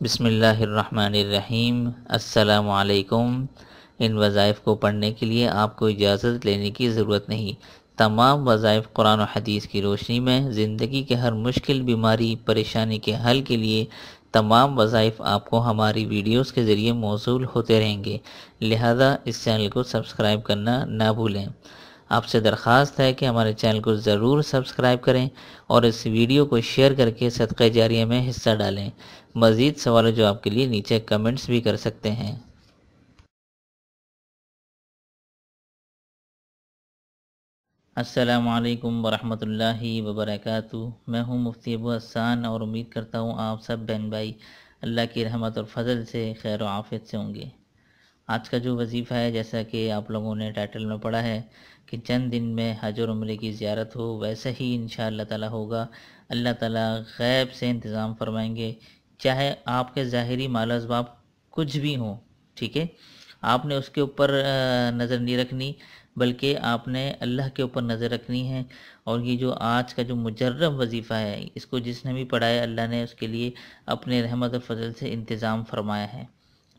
بسم اللہ الرحمن الرحیم۔ السلام علیکم۔ ان وظائف کو پڑھنے کے لیے آپ کو اجازت لینے کی ضرورت نہیں۔ تمام وظائف قرآن و حدیث کی روشنی میں زندگی کے ہر مشکل، بیماری، پریشانی کے حل کے لیے تمام وظائف آپ کو ہماری ویڈیوز کے ذریعے موصول ہوتے رہیں گے، لہذا اس چینل کو سبسکرائب کرنا نہ بھولیں۔ آپ سے درخواست ہے کہ ہمارے چینل کو ضرور سبسکرائب کریں اور اس ویڈیو کو شیئر کر کے صدقہ جاریہ میں حصہ ڈالیں۔ مزید سوال و جواب کے لیے نیچے کمنٹس بھی کر سکتے ہیں۔ السلام علیکم ورحمۃ اللہ وبرکاتہ۔ میں ہوں مفتی ابو حسان اور امید کرتا ہوں آپ سب بہن بھائی اللہ کی رحمت اور فضل سے خیر و عافیت سے ہوں گے۔ آج کا جو وظیفہ ہے، جیسا کہ آپ لوگوں نے ٹائٹل میں پڑھا ہے کہ چند دن میں حج اور عمرے کی زیارت ہو، ویسا ہی انشاءاللہ تعالی ہوگا۔ اللہ تعالی غیب سے انتظام فرمائیں گے، چاہے آپ کے ظاہری مال و اسباب کچھ بھی ہوں، ٹھیک ہے، آپ نے اس کے اوپر نظر نہیں رکھنی، بلکہ آپ نے اللہ کے اوپر نظر رکھنی ہے۔ اور یہ جو آج کا جو مجرب وظیفہ ہے، اس کو جس نے بھی پڑھا ہے، اللہ نے اس کے لیے اپنے رحمت و فضل سے انتظام فرمایا ہے،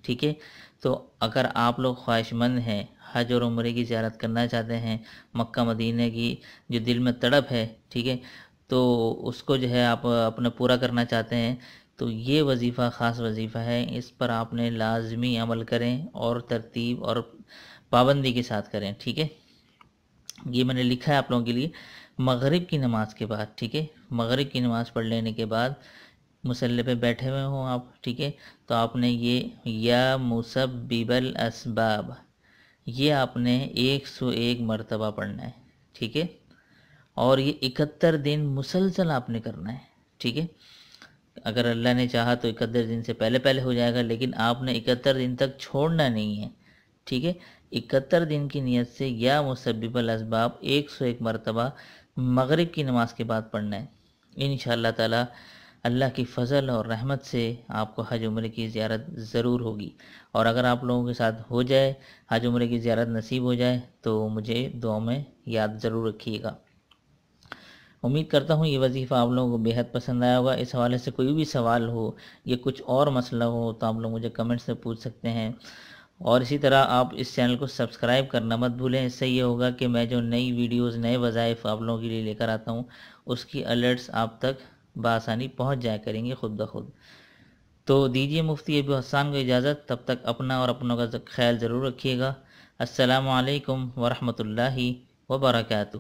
ٹھیک ہے۔ تو اگر آپ لوگ خواہش مند ہیں، حج اور عمرے کی زیارت کرنا چاہتے ہیں، مکہ مدینہ کی جو دل میں تڑپ ہے، ٹھیک ہے، تو اس کو جو ہے آپ اپنا پورا کرنا چاہتے ہیں، تو یہ وظیفہ خاص وظیفہ ہے، اس پر آپ نے لازمی عمل کریں اور ترتیب اور پابندی کے ساتھ کریں، ٹھیک ہے۔ یہ میں نے لکھا ہے آپ لوگوں کے لیے، مغرب کی نماز کے بعد، ٹھیک ہے، مغرب کی نماز پڑھ لینے کے بعد مصلی پہ بیٹھے ہوئے ہوں آپ، ٹھیک ہے، تو آپ نے یہ یا مسبب الاسباب، یہ آپ نے 101 مرتبہ پڑھنا ہے، ٹھیک ہے، اور یہ 71 دن مسلسل آپ نے کرنا ہے، ٹھیک ہے۔ اگر اللہ نے چاہا تو 71 دن سے پہلے پہلے ہو جائے گا، لیکن آپ نے 71 دن تک چھوڑنا نہیں ہے، ٹھیک ہے۔ 71 دن کی نیت سے یا مسبب الاسباب 101 مرتبہ مغرب کی نماز کے بعد پڑھنا ہے۔ انشاءاللہ تعالی اللہ کی فضل اور رحمت سے آپ کو حج عمرے کی زیارت ضرور ہوگی، اور اگر آپ لوگوں کے ساتھ ہو جائے، حج عمرے کی زیارت نصیب ہو جائے، تو مجھے دعا میں یاد ضرور رکھیے گا۔ امید کرتا ہوں یہ وظیفہ آپ لوگوں کو بے حد پسند آیا ہوگا۔ اس حوالے سے کوئی بھی سوال ہو یا کچھ اور مسئلہ ہو تو آپ لوگ مجھے کمنٹ سے پوچھ سکتے ہیں، اور اسی طرح آپ اس چینل کو سبسکرائب کرنا مت بھولیں۔ اس سے یہ ہوگا کہ میں جو نئی ویڈیوز، نئے وظائف آپ لوگوں کے لیے لے کر آتا ہوں، اس کی الرٹس آپ تک بآسانی پہنچ جایا کریں گے خود بخود۔ تو دیجیے مفتی ابو حسان کو اجازت، تب تک اپنا اور اپنوں کا خیال ضرور رکھیے گا۔ السلام علیکم ورحمۃ اللہ وبرکاتہ۔